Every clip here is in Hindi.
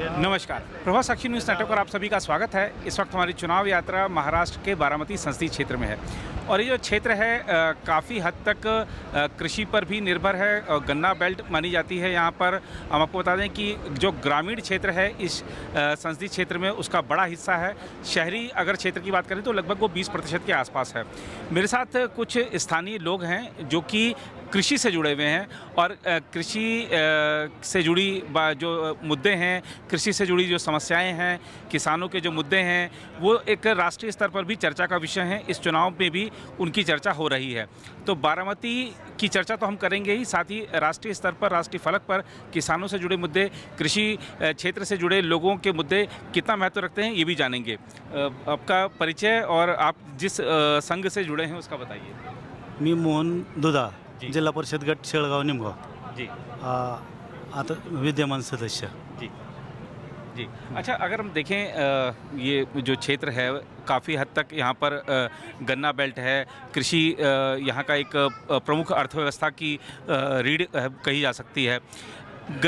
नमस्कार, प्रभात साक्षी न्यूज़ नेटवर्क पर आप सभी का स्वागत है। इस वक्त हमारी चुनाव यात्रा महाराष्ट्र के बारामती संसदीय क्षेत्र में है और ये जो क्षेत्र है काफ़ी हद तक कृषि पर भी निर्भर है और गन्ना बेल्ट मानी जाती है। यहाँ पर हम आपको बता दें कि जो ग्रामीण क्षेत्र है इस संसदीय क्षेत्र में उसका बड़ा हिस्सा है। शहरी अगर क्षेत्र की बात करें तो लगभग वो 20% के आसपास है। मेरे साथ कुछ स्थानीय लोग हैं जो कि कृषि से जुड़े हुए हैं और कृषि से जुड़ी जो मुद्दे हैं, कृषि से जुड़ी जो समस्याएं हैं, किसानों के जो मुद्दे हैं, वो एक राष्ट्रीय स्तर पर भी चर्चा का विषय है। इस चुनाव में भी उनकी चर्चा हो रही है। तो बारामती की चर्चा तो हम करेंगे ही, साथ ही राष्ट्रीय स्तर पर, राष्ट्रीय फलक पर किसानों से जुड़े मुद्दे, कृषि क्षेत्र से जुड़े लोगों के मुद्दे कितना महत्व रखते हैं ये भी जानेंगे। आपका परिचय और आप जिस संघ से जुड़े हैं उसका बताइए। मी मोहन दुधा, जिल्हा परिषद गट शेळगाव निमगाव जी। आता विद्यमान सदस्य जी जी। अच्छा, अगर हम देखें ये जो क्षेत्र है काफ़ी हद तक यहाँ पर गन्ना बेल्ट है, कृषि यहाँ का एक प्रमुख अर्थव्यवस्था की रीढ़ कही जा सकती है।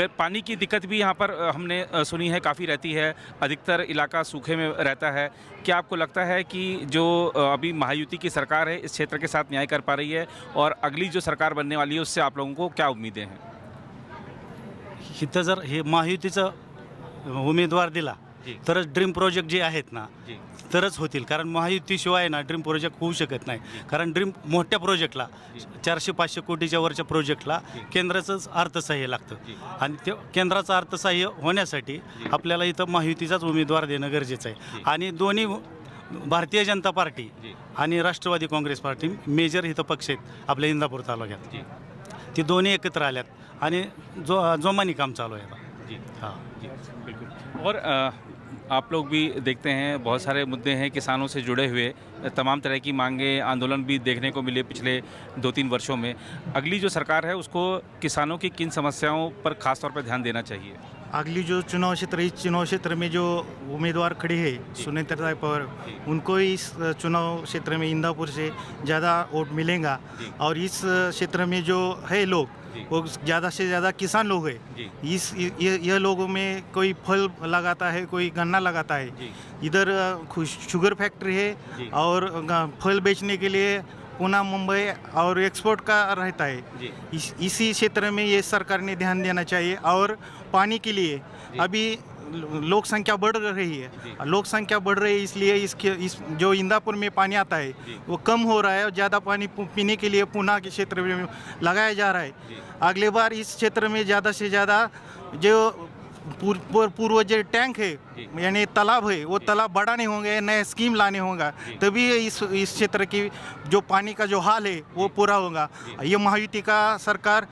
पानी की दिक्कत भी यहाँ पर हमने सुनी है काफ़ी रहती है, अधिकतर इलाका सूखे में रहता है। क्या आपको लगता है कि जो अभी महायुति की सरकार है इस क्षेत्र के साथ न्याय कर पा रही है और अगली जो सरकार बनने वाली है उससे आप लोगों को क्या उम्मीदें हैं? इथं जर हे महायुतीचा उमेदवार दिला तरच ड्रीम प्रोजेक्ट जे आहेत ना तरच होतील, कारण महायुतीशिवाय ना ड्रीम प्रोजेक्ट होऊ शकत नाही। कारण ड्रीम मोठ्या प्रोजेक्टला 400-500 कोटीच्या वरच्या प्रोजेक्टला केंद्राचंच अर्थसहाय्य लागतं आणि ते केंद्राचं अर्थसहाय्य होण्यासाठी आपल्याला इथं महायुतीचाच उमेदवार देणं गरजेचं आहे। आणि दोन्ही भारतीय जनता पार्टी आणि राष्ट्रवादी काँग्रेस पार्टी मेजर इथं पक्ष आहेत आपल्या इंदापूर तालुक्यात, ते दोन्ही एकत्र आल्यात आणि जोमानी काम चालू आहे। जी हाँ जी बिल्कुल। और आप लोग भी देखते हैं बहुत सारे मुद्दे हैं किसानों से जुड़े हुए, तमाम तरह की मांगे, आंदोलन भी देखने को मिले पिछले 2-3 वर्षों में। अगली जो सरकार है उसको किसानों की किन समस्याओं पर खास तौर पर ध्यान देना चाहिए? अगली जो चुनाव क्षेत्र, इस चुनाव क्षेत्र में जो उम्मीदवार खड़े हैं सुनेत्र पवार, उनको इस चुनाव क्षेत्र में इंदापुर से ज़्यादा वोट मिलेगा और इस क्षेत्र में जो है लोग वो ज़्यादा से ज़्यादा किसान लोग हैं। यह लोगों में कोई फल लगाता है, कोई गन्ना लगाता है। इधर शुगर फैक्ट्री है और फल बेचने के लिए पुणे, मुंबई और एक्सपोर्ट का रहता है। इसी क्षेत्र में ये सरकार ने ध्यान देना चाहिए। और पानी के लिए अभी लोक संख्या बढ़ रही है, लोक संख्या बढ़ रही है, इसलिए इस जो इंदापुर में पानी आता है वो कम हो रहा है और ज़्यादा पानी पीने के लिए पुणे के क्षेत्र में लगाया जा रहा है। अगले बार इस क्षेत्र में ज़्यादा से ज़्यादा जो पूर्व जो टैंक है यानी तालाब है वो तालाब बढ़ाने होंगे, नए स्कीम लाने होगा, तभी इस क्षेत्र की जो पानी का जो हाल है वो पूरा होगा। ये महायुति का सरकार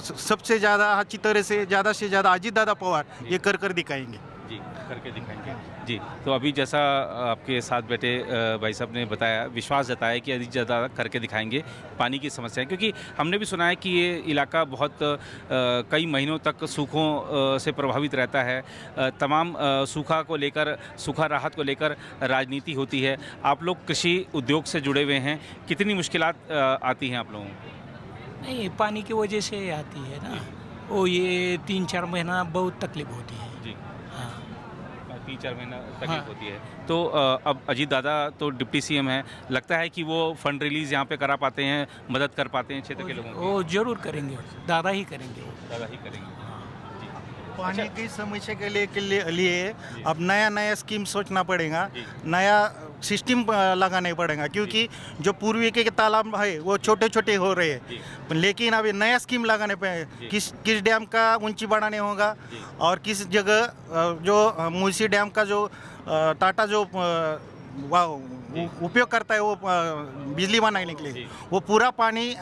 सबसे ज़्यादा अच्छी तरह से ज़्यादा अजीत दादा पवार ये कर दिखाएंगे। जी, करके दिखाएंगे। जी, तो अभी जैसा आपके साथ बैठे भाई साहब ने बताया, विश्वास जताया कि अधिक ज़्यादा करके दिखाएंगे पानी की समस्याएं, क्योंकि हमने भी सुना है कि ये इलाका बहुत कई महीनों तक सूखों से प्रभावित रहता है। तमाम सूखा को लेकर, सूखा राहत को लेकर राजनीति होती है। आप लोग कृषि उद्योग से जुड़े हुए हैं, कितनी मुश्किलात आती हैं आप लोगों को? नहीं, पानी की वजह से आती है ना, वो ये 3-4 महीना बहुत तकलीफ होती है। जी हाँ 3-4 महीना तकलीफ होती है। तो अब अजीत दादा तो डिप्टी सीएम है, लगता है कि वो फंड रिलीज़ यहाँ पे करा पाते हैं, मदद कर पाते हैं क्षेत्र के लोगों की? वो जरूर करेंगे, दादा ही करेंगे। दादा ही करेंगे। पानी की समस्या के लिए अब नया स्कीम सोचना पड़ेगा, नया सिस्टम लगाना पड़ेगा, क्योंकि जो पूर्वी के तालाब है वो छोटे छोटे हो रहे हैं। लेकिन अभी नया स्कीम लगाने पे किस डैम का ऊंची बढ़ाने होगा और किस जगह जो मूसी डैम का जो टाटा जो उपयोग करता है वो बिजली बनाने के लिए, वो पूरा पानी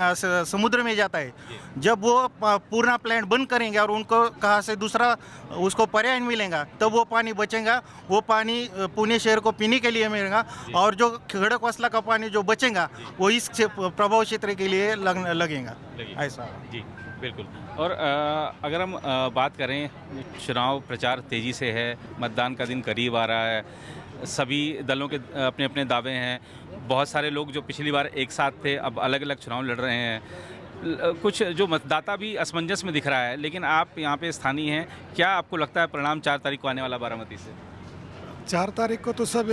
समुद्र में जाता है। जब वो पूरा प्लांट बंद करेंगे और उनको कहाँ से दूसरा उसको पर्याय मिलेगा तब वो पानी बचेगा। वो पानी पुणे शहर को पीने के लिए मिलेगा और जो खड़कवासला का पानी जो बचेगा वो इस प्रभाव क्षेत्र के लिए लगेगा। ऐसा जी बिल्कुल। और अगर हम बात करें, चुनाव प्रचार तेज़ी से है, मतदान का दिन करीब आ रहा है, सभी दलों के अपने अपने दावे हैं। बहुत सारे लोग जो पिछली बार एक साथ थे अब अलग अलग चुनाव लड़ रहे हैं। कुछ जो मतदाता भी असमंजस में दिख रहा है, लेकिन आप यहाँ पे स्थानीय हैं, क्या आपको लगता है परिणाम 4 तारीख को आने वाला बारामती से? 4 तारीख को तो सब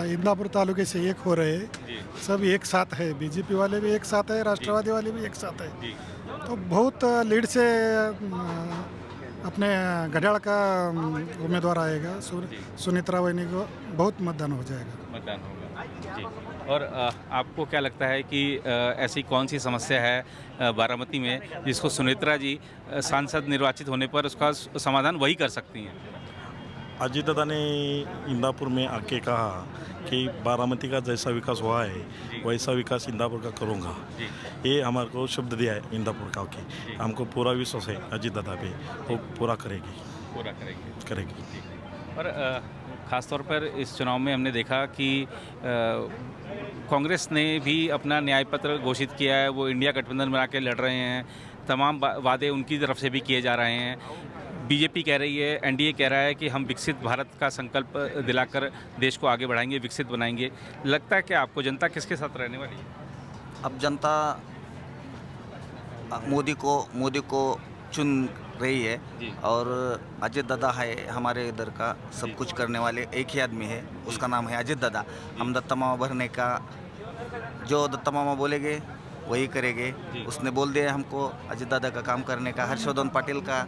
इंदापुर तालुके से एक हो रहे हैं, जी सब एक साथ है, बीजेपी वाले भी एक साथ है, राष्ट्रवादी वाले भी एक साथ है। जी तो बहुत लीड से अपने घड़ियाल का उम्मीदवार आएगा, सुनीत्रा वैनी को बहुत मतदान हो जाएगा। मतदान होगा जी। और आपको क्या लगता है कि ऐसी कौन सी समस्या है बारामती में जिसको सुनेत्रा जी सांसद निर्वाचित होने पर उसका समाधान वही कर सकती हैं? अजीत दादा ने इंदापुर में आके कहा कि बारामती का जैसा विकास हुआ है वैसा विकास इंदापुर का करूँगा। ये हमारे को शब्द दिया है इंदापुर का कि हमको पूरा विश्वास है अजीत दादा पे, वो पूरा करेगी। और ख़ासतौर पर इस चुनाव में हमने देखा कि कांग्रेस ने भी अपना न्याय पत्र घोषित किया है, वो इंडिया गठबंधन बना के लड़ रहे हैं, तमाम वादे उनकी तरफ से भी किए जा रहे हैं। बीजेपी कह रही है, एनडीए कह रहा है कि हम विकसित भारत का संकल्प दिलाकर देश को आगे बढ़ाएंगे, विकसित बनाएंगे। लगता है कि आपको जनता किसके साथ रहने वाली है? अब जनता मोदी को चुन रही है और अजय दादा है हमारे इधर का सब कुछ करने वाले एक ही आदमी है, उसका नाम है अजय दादा। हम दत्ता मामा भरने का जो दत्ता मामा बोलेंगे वही करेंगे। उसने बोल दिया हमको अजय दादा का काम करने का। हर्षवर्धन पाटिल का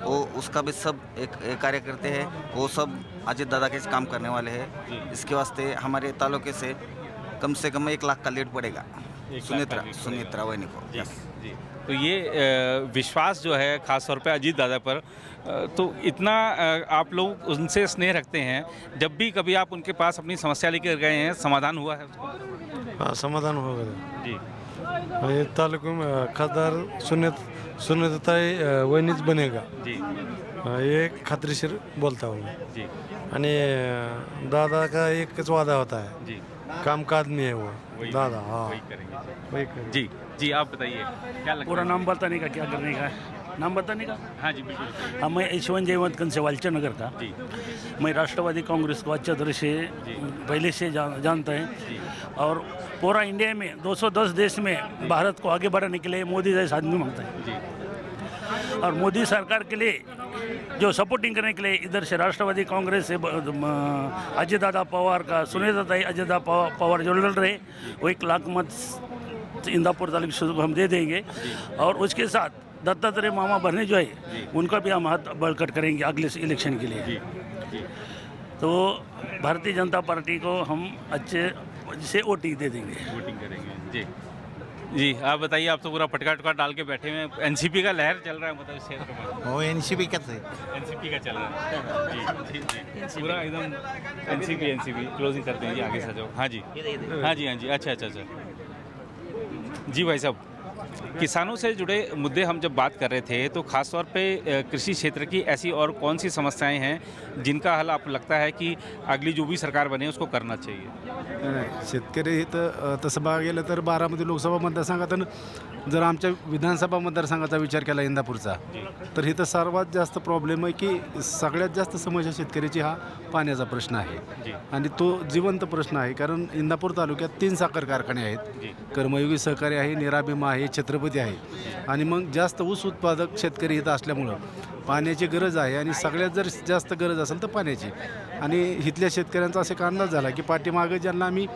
वो उसका भी सब एक कार्यकर्ते हैं, वो सब अजय दादा के काम करने वाले हैं। इसके वास्ते हमारे तालुके से कम 1 लाख का लीड पड़ेगा सुनीत्रा वैनी को। जी। तो ये विश्वास जो है ख़ास तौर पे अजीत दादा पर, तो इतना आप लोग उनसे स्नेह रखते हैं, जब भी कभी आप उनके पास अपनी समस्या लेकर गए हैं, समाधान हुआ है उसका? हाँ, समाधान होगा जी। ये तालुका में खासदार सुनीताताई वहिनीच बनेगा जी। ये खात्रीशीर बोलता हूँ मैं। जी आणि दादा का एकच वादा होता है, जी काम का आदमी है वो दादा। हाँ, वही करेंगे। वही करेंगे। जी जी, आप बताइए क्या लगता पूरा है? नाम बताने का, क्या करने का, नाम बताने का? हाँ जी बिल्कुल। हाँ, मैं यशवंत जयवंत कंसेवालचा नगर का। जी मैं राष्ट्रवादी कांग्रेस को अच्छी तरह से पहले से जानता है और पूरा इंडिया में 210 देश में भारत को आगे बढ़ाने के लिए मोदी जैसा आदमी मांगता है। जी और मोदी सरकार के लिए जो सपोर्टिंग करने के लिए इधर से राष्ट्रवादी कांग्रेस से अजय दादा पवार का सुनीताताई अजय दादा पवार जो लड़ रहे, वो 1 लाख मत इंदापुर तालुके से हम दे देंगे। और उसके साथ दत्तात्रेय मामा भरने जो है उनका भी हम हाथ बढ़कर करेंगे अगले इलेक्शन के लिए। तो भारतीय जनता पार्टी को हम अच्छे से वोटिंग दे देंगे। वोटिंग करेंगे। जी जी, आप बताइए, आप तो पूरा पटका टका डाल के बैठे हुए हैं। एनसीपी का लहर चल रहा है मतलब इस क्षेत्र में? वो एनसीपी का है, एनसीपी का चल रहा है। जी जी जी, पूरा एकदम एनसीपी क्लोजिंग करते हैं जी, आगे से जाओ। हाँ जी हाँ जी हाँ जी, अच्छा। जी भाई साहब, किसानों से जुड़े मुद्दे हम जब बात कर रहे थे तो ख़ास तौर पे कृषि क्षेत्र की ऐसी और कौन सी समस्याएं हैं जिनका हल आपको लगता है कि अगली जो भी सरकार बने उसको करना चाहिए? शेतकरी इथं तसं बघा गेलं तर बारामती लोकसभा मतदारसंघातून जर आमच्या विधानसभा मतदारसंघाचा विचार केला इंदापूरचा, तर इथं सर्वात जास्त प्रॉब्लेम आहे की सगळ्यात जास्त समस्या शेतकऱ्याची हा पाण्याचा प्रश्न आहे आणि तो जिवंत प्रश्न आहे। कारण इंदापूर तालुक्यात 3 साखर कारखाने आहेत, कर्मयोगी सहकारी आहे, निराभिमा आहे, छत्रपती आहे आणि मग जास्त ऊस उत्पादक शेतकरी इथं असल्यामुळं पाण्याची गरज आहे आणि सगळ्यात जर जास्त गरज असेल तर पाण्याची। आणि इथल्या शेतकऱ्यांचा असा एक अंदाज झाला की पाठीमागे ज्यांना आम्ही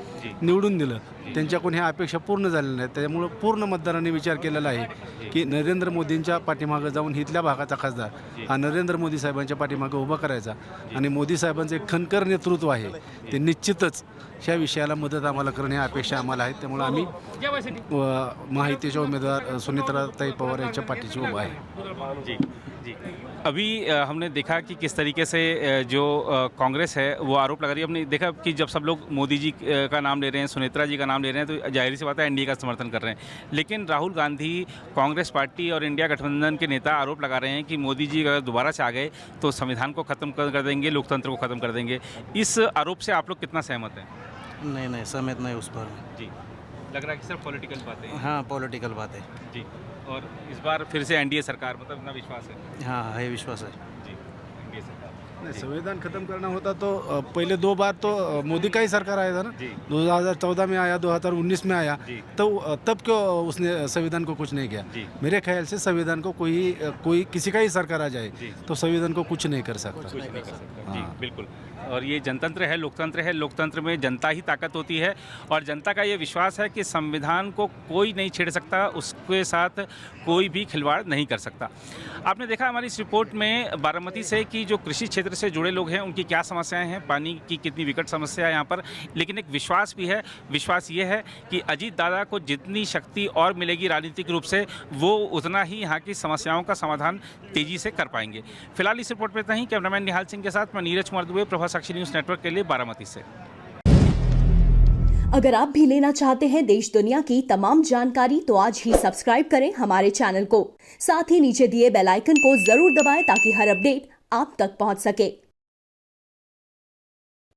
निवडून दिलं त्यांच्याकडून ह्या अपेक्षा पूर्ण झालेल्या नाहीत। त्यामुळं पूर्ण मतदारांनी विचार केलेला आहे की नरेंद्र मोदींच्या पाठीमागं जाऊन इथल्या भागाचा खासदार हा नरेंद्र मोदी साहेबांच्या पाठीमागं उभा करायचा आणि मोदी साहेबांचं एक खणकर नेतृत्व आहे, ते निश्चितच ह्या विषयाला मदत आम्हाला करणे ह्या अपेक्षा आम्हाला आहेत। त्यामुळे आम्ही महायुतीचे उमेदवार सुनीताताई पवार यांच्या पाठीशी उभा आहे। जी जी, अभी हमने देखा कि किस तरीके से जो कांग्रेस है वो आरोप लगा रही है। हमने देखा कि जब सब लोग मोदी जी का नाम ले रहे हैं, सुनेत्रा जी का नाम ले रहे हैं, तो जाहिर सी बात है एनडीए का समर्थन कर रहे हैं। लेकिन राहुल गांधी, कांग्रेस पार्टी और इंडिया गठबंधन के नेता आरोप लगा रहे हैं कि मोदी जी अगर दोबारा से आ गए तो संविधान को ख़त्म कर देंगे, लोकतंत्र को ख़त्म कर देंगे। इस आरोप से आप लोग कितना सहमत हैं? नहीं सहमत नहीं उस पर। जी, लग रहा है कि सिर्फ पॉलिटिकल बातें हैं। हाँ, पॉलिटिकल बात है। जी, और इस बार फिर से एनडीए सरकार, मतलब इतना विश्वास है? हाँ है, विश्वास है। जी, एनडीए सरकार। नहीं, संविधान खत्म करना होता तो पहले 2 बार तो मोदी का ही सरकार आया था ना। 2014 में आया, 2019 में आया, तो तब क्यों उसने संविधान को कुछ नहीं किया? मेरे ख्याल से संविधान को कोई किसी का ही सरकार आ जाए तो संविधान को कुछ नहीं कर सकता। जी बिल्कुल। और ये जनतंत्र है, लोकतंत्र में जनता ही ताकत होती है और जनता का ये विश्वास है कि संविधान को कोई नहीं छेड़ सकता, उसके साथ कोई भी खिलवाड़ नहीं कर सकता। आपने देखा हमारी इस रिपोर्ट में बारामती से कि जो कृषि क्षेत्र से जुड़े लोग हैं उनकी क्या समस्याएं हैं, पानी की कितनी विकट समस्या है यहाँ पर, लेकिन एक विश्वास भी है। विश्वास ये है कि अजीत दादा को जितनी शक्ति और मिलेगी राजनीतिक रूप से, वो उतना ही यहाँ की समस्याओं का समाधान तेजी से कर पाएंगे। फिलहाल इस रिपोर्ट में इतना ही। कैमरामैन निहाल सिंह के साथ मैं नीरज कुमार दुबे, प्रभा साक्षी न्यूज़ नेटवर्क के लिए बारामती से। अगर आप भी लेना चाहते हैं देश दुनिया की तमाम जानकारी तो आज ही सब्सक्राइब करें हमारे चैनल को। साथ ही नीचे दिए बेल आइकन को जरूर दबाएं ताकि हर अपडेट आप तक पहुंच सके।